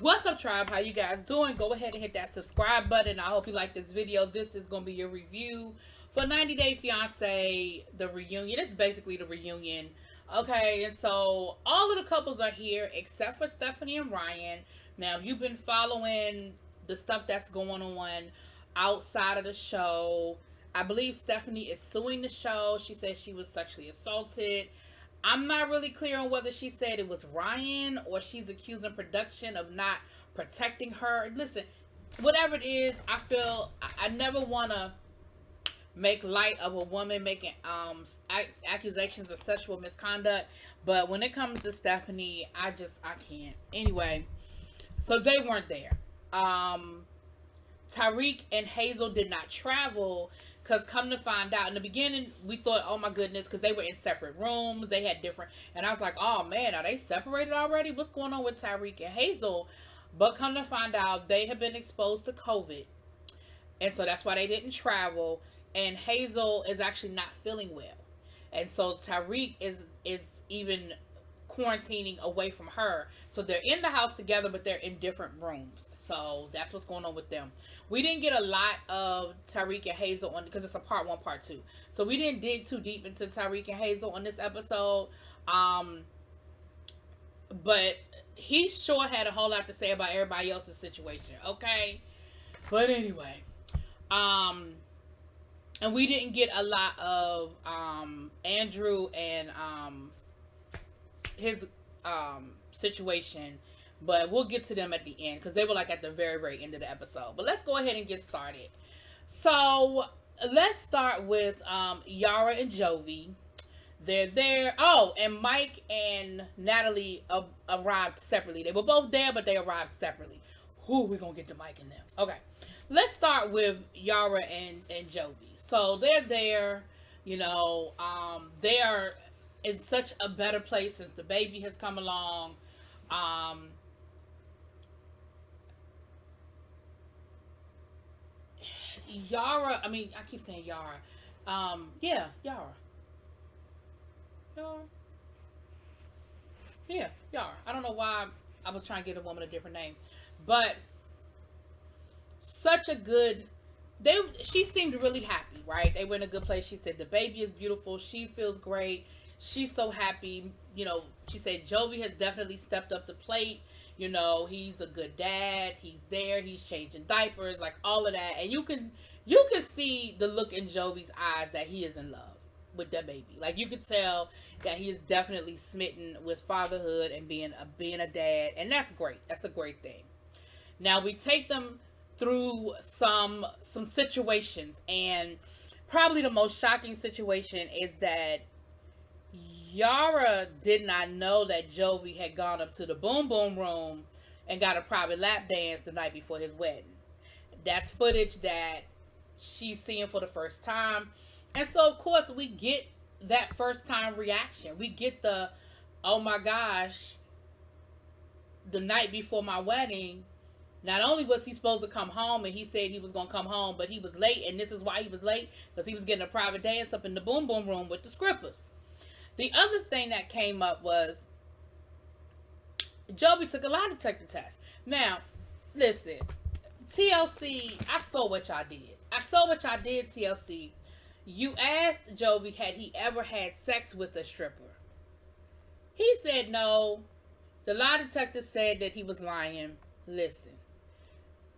What's up, tribe? How you guys doing? Go ahead and hit that subscribe button. I hope you like this video. This is going to be your review for 90 Day Fiancé, the reunion. It's basically the reunion. Okay, and so all of the couples are here except for Stephanie and Ryan. Now, if you've been following the stuff that's going on outside of the show, I believe Stephanie is suing the show. She says she was sexually assaulted. I'm not really clear on whether she said it was Ryan or she's accusing production of not protecting her. Listen, whatever it is, I feel I never want to make light of a woman making accusations of sexual misconduct, but when it comes to Stephanie, I can't. Anyway, so they weren't there. Tariq and Hazel did not travel because, come to find out, in the beginning we thought, oh my goodness, because they were in separate rooms, they had different, and I was like, oh man, are they separated already? What's going on with Tariq and Hazel? But come to find out, they have been exposed to COVID, and so that's why they didn't travel. And Hazel is actually not feeling well, and so Tariq is even quarantining away from her. So they're in the house together, but they're in different rooms. So that's what's going on with them. We didn't get a lot of Tariq and Hazel on, because it's a part one, part two. So we didn't dig too deep into Tariq and Hazel on this episode. But he sure had a whole lot to say about everybody else's situation. Okay. But anyway, and we didn't get a lot of Andrew and his situation, but we'll get to them at the end because they were like at the very end of the episode. But let's go ahead and get started. So let's start with Yara and Jovi. They're there. Oh, and Mike and Natalie arrived separately. They were both there, but they arrived separately. Who we gonna get to Mike and them? Okay, let's start with Yara and Jovi. So they're there. You know, they are in such a better place since the baby has come along. Yara, I mean, I keep saying Yara. Yeah, Yara. Yara. Yeah, Yara. I don't know why I was trying to give a woman a different name. But such a good, she seemed really happy, right? They were in a good place. She said the baby is beautiful. She feels great. She's so happy. You know, she said Jovi has definitely stepped up the plate. You know, he's a good dad. He's there. He's changing diapers, like all of that. And you can see the look in Jovi's eyes that he is in love with that baby. Like, you could tell that he is definitely smitten with fatherhood and being a dad, and that's great. That's a great thing. Now we take them through some situations, and probably the most shocking situation is that Yara did not know that Jovi had gone up to the boom boom room and got a private lap dance the night before his wedding. That's footage that she's seeing for the first time. And so, of course, we get that first time reaction. We get the, oh my gosh, the night before my wedding, not only was he supposed to come home, and he said he was going to come home, but he was late, and this is why he was late, because he was getting a private dance up in the boom boom room with the Scrippers. The other thing that came up was Jovi took a lie detector test. Now, listen, TLC, I saw what y'all did. TLC. You asked Jovi had he ever had sex with a stripper. He said no. The lie detector said that he was lying. Listen,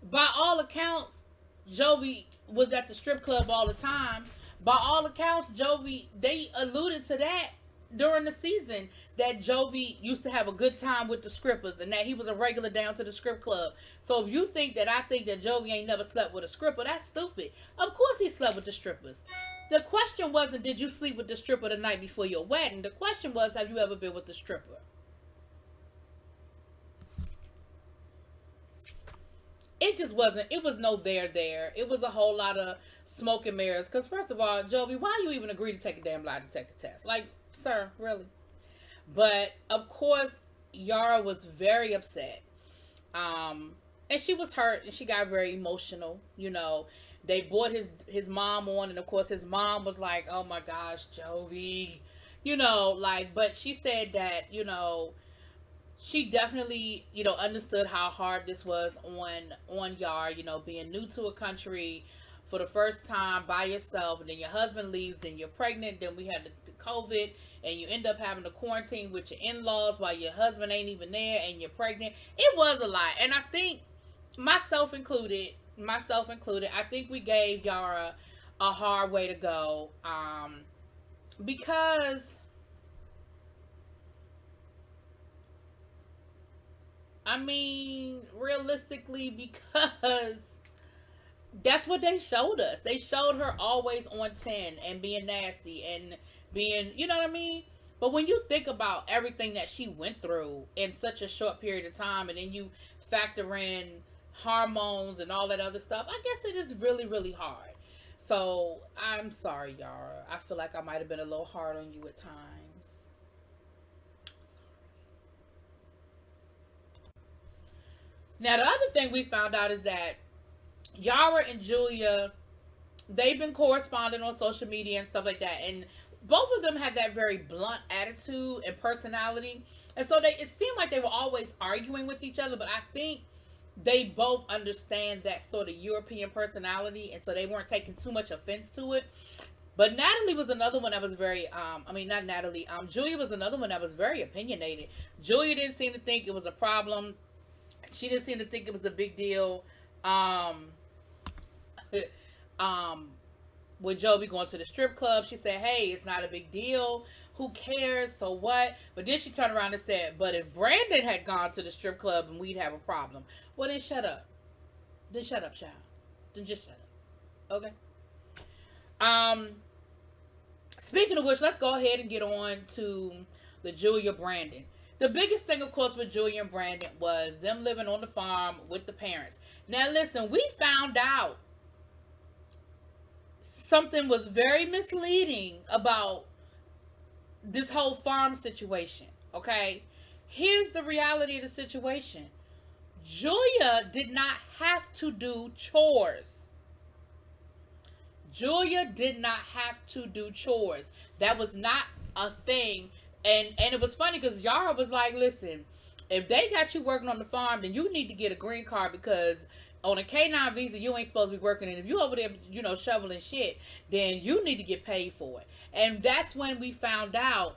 by all accounts, Jovi was at the strip club all the time. By all accounts, Jovi, they alluded to that during the season, that Jovi used to have a good time with the Scrippers and that he was a regular down to the strip club. So if you think that I think that Jovi ain't never slept with a stripper, that's stupid. Of course he slept with the strippers. The question wasn't, did you sleep with the stripper the night before your wedding? The question was, have you ever been with the stripper? It just wasn't, it was no there. It was a whole lot of smoke and mirrors. Because first of all, Jovi, why you even agree to take a damn lie detector test? Like, sir, really? But, of course, Yara was very upset. And she was hurt, and she got very emotional. You know, they brought his mom on, and of course his mom was like, oh my gosh, Jovi. You know, like, but she said that, you know, she definitely, understood how hard this was on Yar, being new to a country for the first time by yourself, and then your husband leaves, then you're pregnant, then we had the COVID, and you end up having to quarantine with your in-laws while your husband ain't even there, and you're pregnant. It was a lot, and I think myself included, I think we gave Yara a hard way to go, because I mean, realistically, because that's what they showed us. They showed her always on 10 and being nasty and being, you know what I mean? But when you think about everything that she went through in such a short period of time, and then you factor in hormones and all that other stuff, I guess it is really, really hard. So I'm sorry, Yara. I feel like I might have been a little hard on you at times. Now, the other thing we found out is that Yara and Julia, they've been corresponding on social media and stuff like that, and both of them have that very blunt attitude and personality, and so it seemed like they were always arguing with each other. But I think they both understand that sort of European personality, and so they weren't taking too much offense to it. But Natalie was another one that was very, I mean, not Natalie, Julia was another one that was very opinionated. Julia didn't seem to think it was a problem. She didn't seem to think it was a big deal. Um, um, with Jovi going to the strip club, she said, "Hey, it's not a big deal. Who cares? So what?" But then she turned around and said, "But if Brandon had gone to the strip club, and we'd have a problem." Well, then shut up. Then shut up, child. Then just shut up. Okay. Um. Speaking of which, let's go ahead and get on to the Julia Brandon. The biggest thing, of course, with Julia and Brandon was them living on the farm with the parents. Now, listen, we found out something was very misleading about this whole farm situation. Okay, here's the reality of the situation. Julia did not have to do chores. Julia did not have to do chores. That was not a thing. And it was funny because Yara was like, "Listen, if they got you working on the farm, then you need to get a green card, because on a K9 visa, you ain't supposed to be working. And if you over there, shoveling shit, then you need to get paid for it." And that's when we found out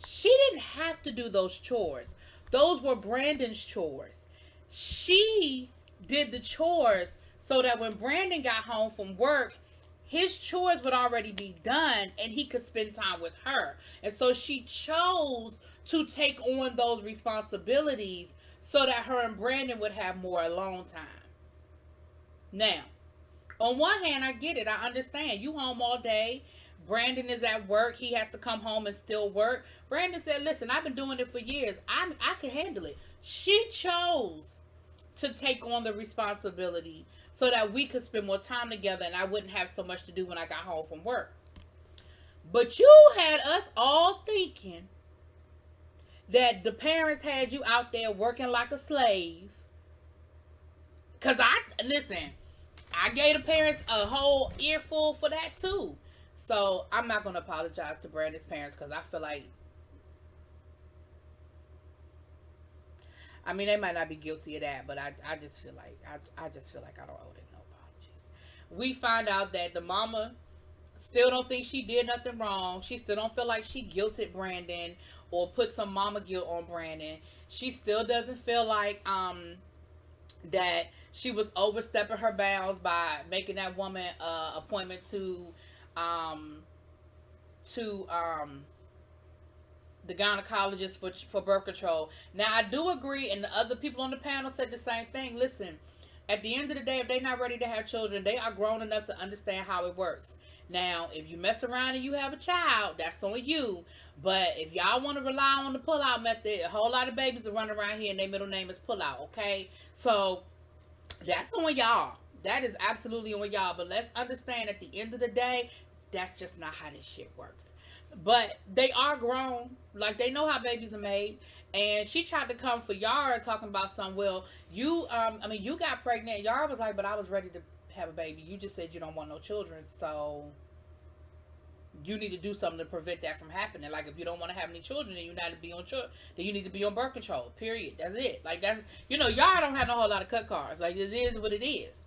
she didn't have to do those chores. Those were Brandon's chores. She did the chores so that when Brandon got home from work, his chores would already be done and he could spend time with her. And so she chose to take on those responsibilities so that her and Brandon would have more alone time. Now, on one hand, I get it. I understand. You home all day. Brandon is at work. He has to come home and still work. Brandon said, "Listen, I've been doing it for years. I can handle it." She chose to take on the responsibility so that we could spend more time together and I wouldn't have so much to do when I got home from work. But you had us all thinking that the parents had you out there working like a slave. Because I gave the parents a whole earful for that too. So I'm not going to apologize to Brandon's parents, because I feel like, I mean, they might not be guilty of that, but I just feel like I just feel like I don't owe them no apologies. We find out that the mama still don't think she did nothing wrong. She still don't feel like she guilted Brandon or put some mama guilt on Brandon. She still doesn't feel like that she was overstepping her bounds by making that woman appointment to the gynecologist for birth control. Now, I do agree, and the other people on the panel said the same thing. Listen, at the end of the day, if they're not ready to have children, they are grown enough to understand how it works. Now, if you mess around and you have a child, that's on you. But if y'all want to rely on the pull-out method, a whole lot of babies are running around here and their middle name is Pull-Out, okay? So, that's on y'all. That is absolutely on y'all. But let's understand, at the end of the day, that's just not how this shit works. But they are grown. Like, they know how babies are made. And she tried to come for Yara talking about something. Well, you got pregnant. Yara was like, "But I was ready to have a baby. You just said you don't want no children. So you need to do something to prevent that from happening. Like, if you don't want to have any children, then you need to be on then you need to be on birth control. Period. That's it. Like, that's, Yara don't have no whole lot of cut cards. Like, it is what it is.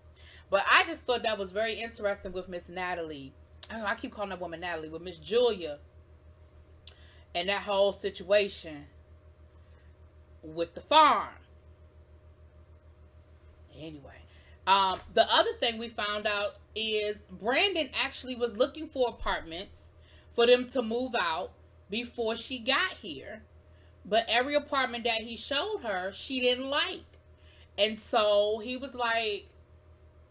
But I just thought that was very interesting with Miss Natalie. I keep calling that woman Natalie, with Miss Julia, and that whole situation with the farm. Anyway, the other thing we found out is Brandon actually was looking for apartments for them to move out before she got here. But every apartment that he showed her, she didn't like. And so he was like,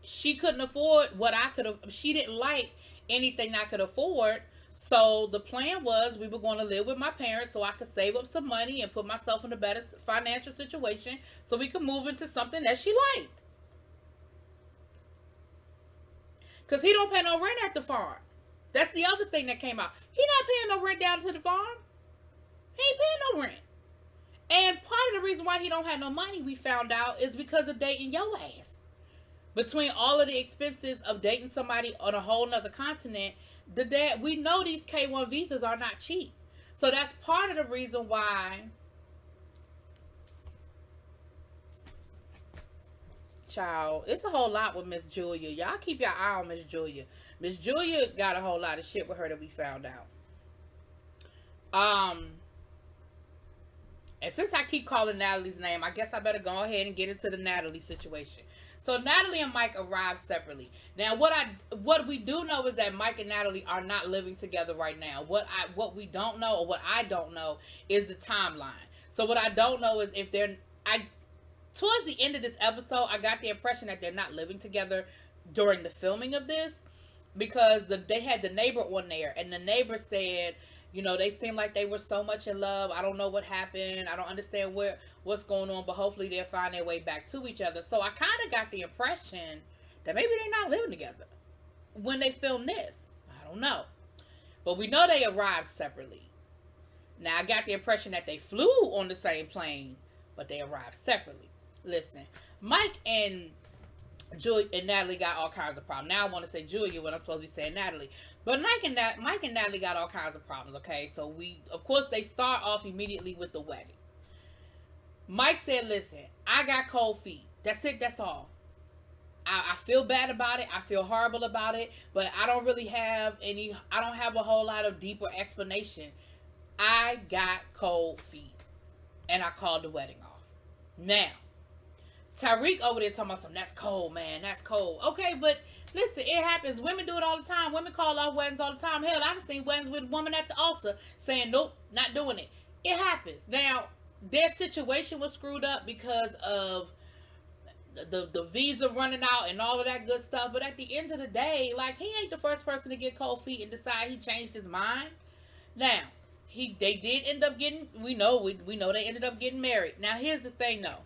she couldn't afford what I could have. She didn't like anything I could afford. So the plan was we were going to live with my parents so I could save up some money and put myself in a better financial situation so we could move into something that she liked. Because he don't pay no rent at the farm. That's the other thing that came out. He not paying no rent down to the farm. He ain't paying no rent. And part of the reason why he don't have no money, we found out, is because of dating your ass. Between all of the expenses of dating somebody on a whole nother continent, we know these K1 visas are not cheap. So that's part of the reason why, child, it's a whole lot with Miss Julia. Y'all keep your eye on Miss Julia. Miss Julia got a whole lot of shit with her that we found out. And since I keep calling Natalie's name, I guess I better go ahead and get into the Natalie situation. So Natalie and Mike arrived separately. Now, what we do know is that Mike and Natalie are not living together right now. What we don't know, or what I don't know, is the timeline. So what I don't know is if towards the end of this episode, I got the impression that they're not living together during the filming of this, because they had the neighbor on there, and the neighbor said, they seem like they were so much in love. I don't know what happened. I don't understand what's going on, but hopefully they'll find their way back to each other. So I kind of got the impression that maybe they're not living together when they filmed this. I don't know. But we know they arrived separately. Now, I got the impression that they flew on the same plane, but they arrived separately. Listen, Mike and Julia and Natalie got all kinds of problems. Now I want to say Julia when I'm supposed to be saying Natalie. But Mike and Natalie got all kinds of problems, okay? So of course, they start off immediately with the wedding. Mike said, listen, I got cold feet. That's it, that's all. I feel bad about it. I feel horrible about it. But I don't really have I don't have a whole lot of deeper explanation. I got cold feet. And I called the wedding off. Now, Tyreek over there talking about something, that's cold, man. That's cold. Okay, but listen, it happens. Women do it all the time. Women call off weddings all the time. Hell, I've seen weddings with women at the altar saying, nope, not doing it. It happens. Now, their situation was screwed up because of the visa running out and all of that good stuff. But at the end of the day, like, he ain't the first person to get cold feet and decide he changed his mind. Now, they did end up getting, we know they ended up getting married. Now, here's the thing, though.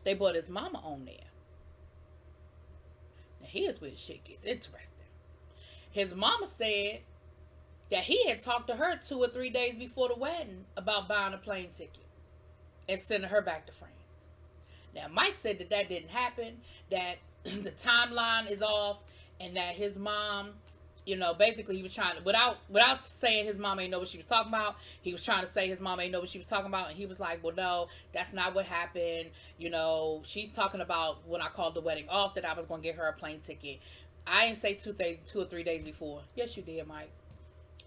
They brought his mama on there. Now, here's where the shit gets interesting. His mama said that he had talked to her 2 or 3 days before the wedding about buying a plane ticket and sending her back to France. Now, Mike said that didn't happen, that the timeline is off, and that his mom, basically he was trying to, without saying his mom ain't know what she was talking about, he was trying to say his mom ain't know what she was talking about, and he was like, well, no, that's not what happened. She's talking about when I called the wedding off that I was going to get her a plane ticket. I didn't say 2 or 3 days before. Yes, you did, Mike.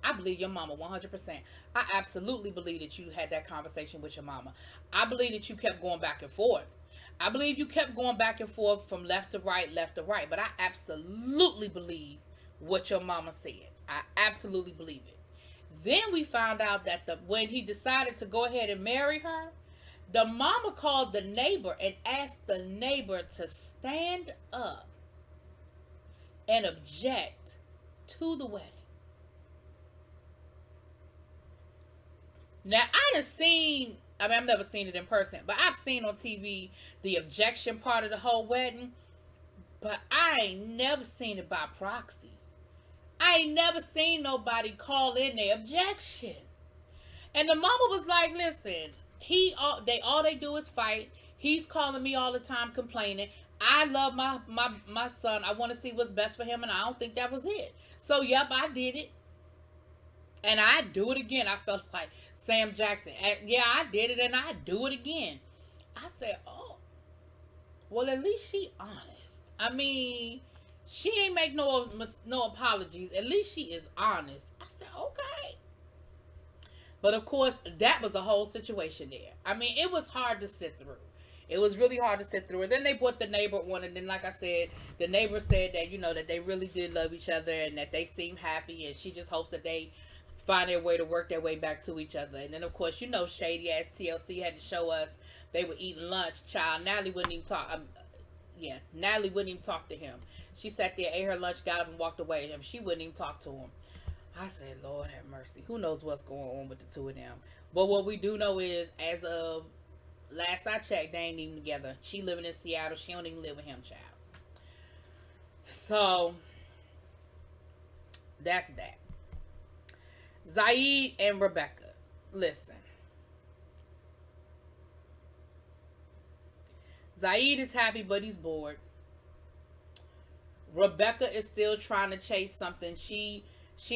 I believe your mama 100%. I absolutely believe that you had that conversation with your mama. I believe that you kept going back and forth. I believe you kept going back and forth from left to right. But I absolutely believe what your mama said. I absolutely believe it. Then we found out that when he decided to go ahead and marry her, the mama called the neighbor and asked the neighbor to stand up and object to the wedding. Now, I've never seen it in person, but I've seen on TV the objection part of the whole wedding, but I ain't never seen it by proxy. I ain't never seen nobody call in their objection. And the mama was like, listen, all they do is fight. He's calling me all the time complaining. I love my son. I want to see what's best for him, and I don't think that was it. So, yep, I did it, and I do it again. I felt like Sam Jackson. Yeah, I did it, and I do it again. I said, oh, well, at least she honest. I mean, she ain't make no apologies. At least she is honest. I said, okay. But of course, that was a whole situation there. I mean, it was hard to sit through. It was really hard to sit through. And then they brought the neighbor on, and then, like I said, the neighbor said that, that they really did love each other and that they seem happy, and she just hopes that they find their way to work their way back to each other. And then, of course, shady ass TLC had to show us they were eating lunch. Child, Natalie wouldn't even talk. Natalie wouldn't even talk to him. She sat there, ate her lunch, got up, and walked away. She wouldn't even talk to him. I said, Lord have mercy. Who knows what's going on with the two of them? But what we do know is, as of last I checked, they ain't even together. She living in Seattle. She don't even live with him, child. So, that's that. Zaid and Rebecca. Listen. Zaid is happy, but he's bored. Rebecca is still trying to chase something. She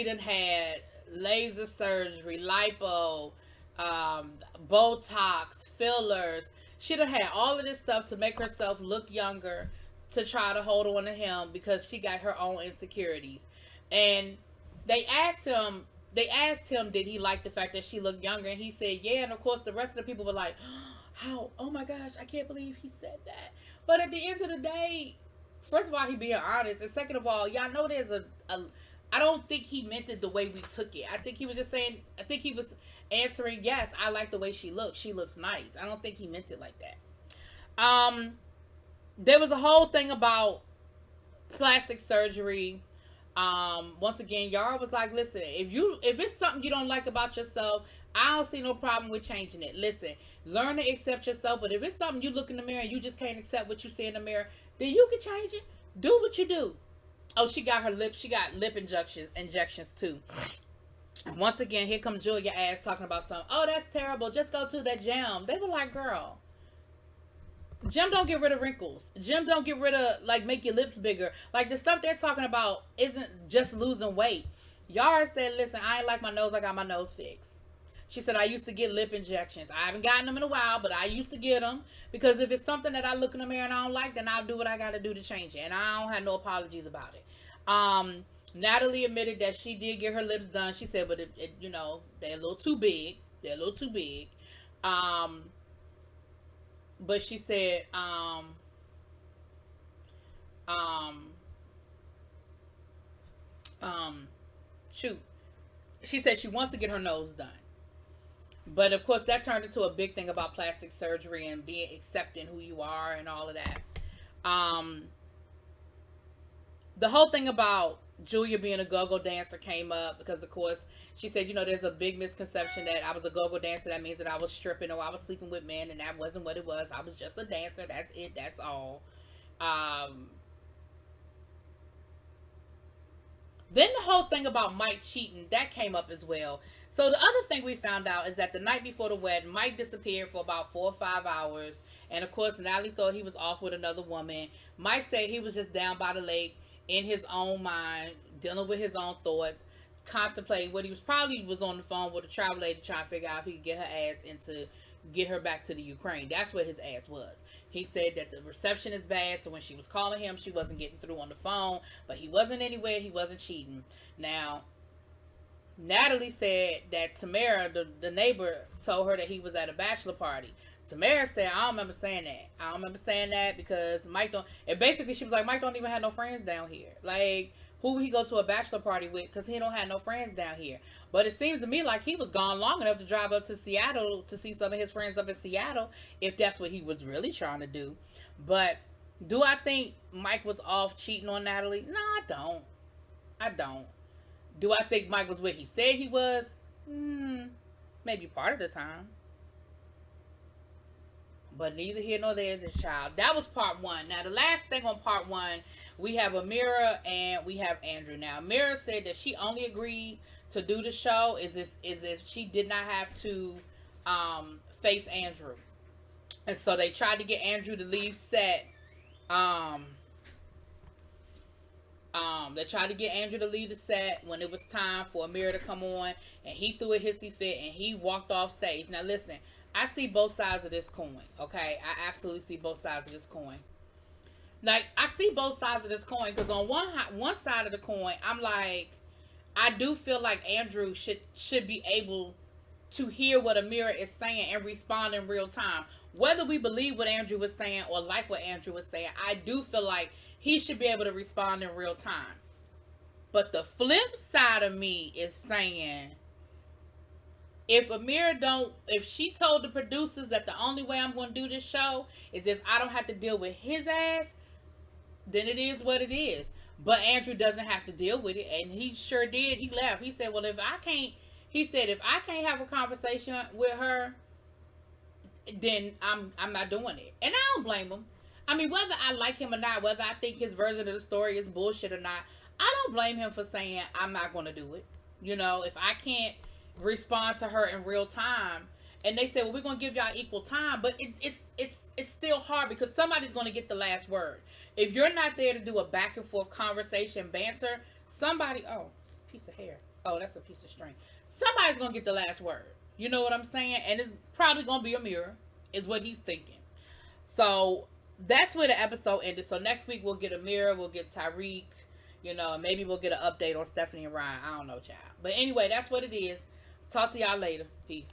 done had laser surgery, lipo, Botox, fillers. She done had all of this stuff to make herself look younger, to try to hold on to him because she got her own insecurities. And they asked him, did he like the fact that she looked younger? And he said, yeah. And of course, the rest of the people were like, how? Oh my gosh, I can't believe he said that. But at the end of the day, first of all, he being honest. And second of all, y'all know there's I don't think he meant it the way we took it. I think he was just saying, I think he was answering, yes, I like the way she looks. She looks nice. I don't think he meant it like that. There was a whole thing about plastic surgery. Once again, Yara was like, listen, if it's something you don't like about yourself, I don't see no problem with changing it. Listen, learn to accept yourself, but if it's something you look in the mirror and you just can't accept what you see in the mirror, then you can change it. Do what you do. Oh, she got lip injections too. Once again, here comes Julia ass talking about something. Oh, that's terrible. Just go to that gym. They were like, girl, gym don't get rid of wrinkles. Gym don't get rid of, make your lips bigger. Like, the stuff they're talking about isn't just losing weight. Yara said, listen, I ain't like my nose. I got my nose fixed. She said, I used to get lip injections. I haven't gotten them in a while, but I used to get them. Because if it's something that I look in the mirror and I don't like, then I'll do what I got to do to change it. And I don't have no apologies about it. Natalie admitted that she did get her lips done. She said, but they're a little too big. But she said, shoot. She said she wants to get her nose done. But of course, that turned into a big thing about plastic surgery and accepting who you are and all of that. The whole thing about Julia being a go-go dancer came up because, of course, she said, there's a big misconception that I was a go-go dancer. That means that I was stripping or I was sleeping with men, and that wasn't what it was. I was just a dancer. That's it. That's all. Then the whole thing about Mike cheating, that came up as well. So the other thing we found out is that the night before the wedding, Mike disappeared for about 4 or 5 hours. And, of course, Natalie thought he was off with another woman. Mike said he was just down by the lake in his own mind, dealing with his own thoughts, contemplating what he was on the phone with a travel lady trying to figure out if he could get her back to the Ukraine. That's what his ass was. He said that the reception is bad, so when she was calling him, she wasn't getting through on the phone, but he wasn't anywhere, he wasn't cheating. Now, Natalie said that Tamara, the neighbor, told her that he was at a bachelor party. Tamara said, I don't remember saying that. I don't remember saying that because Mike don't, and basically she was like, Mike don't even have no friends down here. Like, who would he go to a bachelor party with? Because he don't have no friends down here. But it seems to me like he was gone long enough to drive up to Seattle to see some of his friends up in Seattle, if that's what he was really trying to do. But do I think Mike was off cheating on Natalie? No, I don't. Do I think Mike was what he said he was? Maybe part of the time. But neither here nor there, this child. That was part one. Now, the last thing on part one, we have Amira and we have Andrew. Now, Amira said that she only agreed to do the show is if she did not have to face Andrew. And so they tried to get Andrew to leave set Um, they tried to get Andrew to leave the set when it was time for Amir to come on, and he threw a hissy fit and he walked off stage. Now listen, I see both sides of this coin. Okay, I absolutely see both sides of this coin. Like, I see both sides of this coin, because on one side of the coin, I'm like, I do feel like Andrew should be able to hear what Amira is saying and respond in real time. Whether we believe what Andrew was saying or like what Andrew was saying, I do feel like he should be able to respond in real time. But the flip side of me is saying, if she told the producers that the only way I'm going to do this show is if I don't have to deal with his ass, then it is what it is. But Andrew doesn't have to deal with it, and he sure did. He laughed. He said, "Well, if I can't have a conversation with her, then I'm not doing it." And I don't blame him. I mean, whether I like him or not, whether I think his version of the story is bullshit or not, I don't blame him for saying I'm not going to do it. If I can't respond to her in real time, and they say, "Well, we're going to give y'all equal time," but it's still hard, because somebody's going to get the last word. If you're not there to do a back and forth conversation, banter, piece of hair. Oh, that's a piece of string. Somebody's going to get the last word. You know what I'm saying? And it's probably going to be Amir, is what he's thinking. So that's where the episode ended. So next week we'll get Amir, we'll get Tyreek, maybe we'll get an update on Stephanie and Ryan. I don't know, child. But anyway, that's what it is. Talk to y'all later. Peace.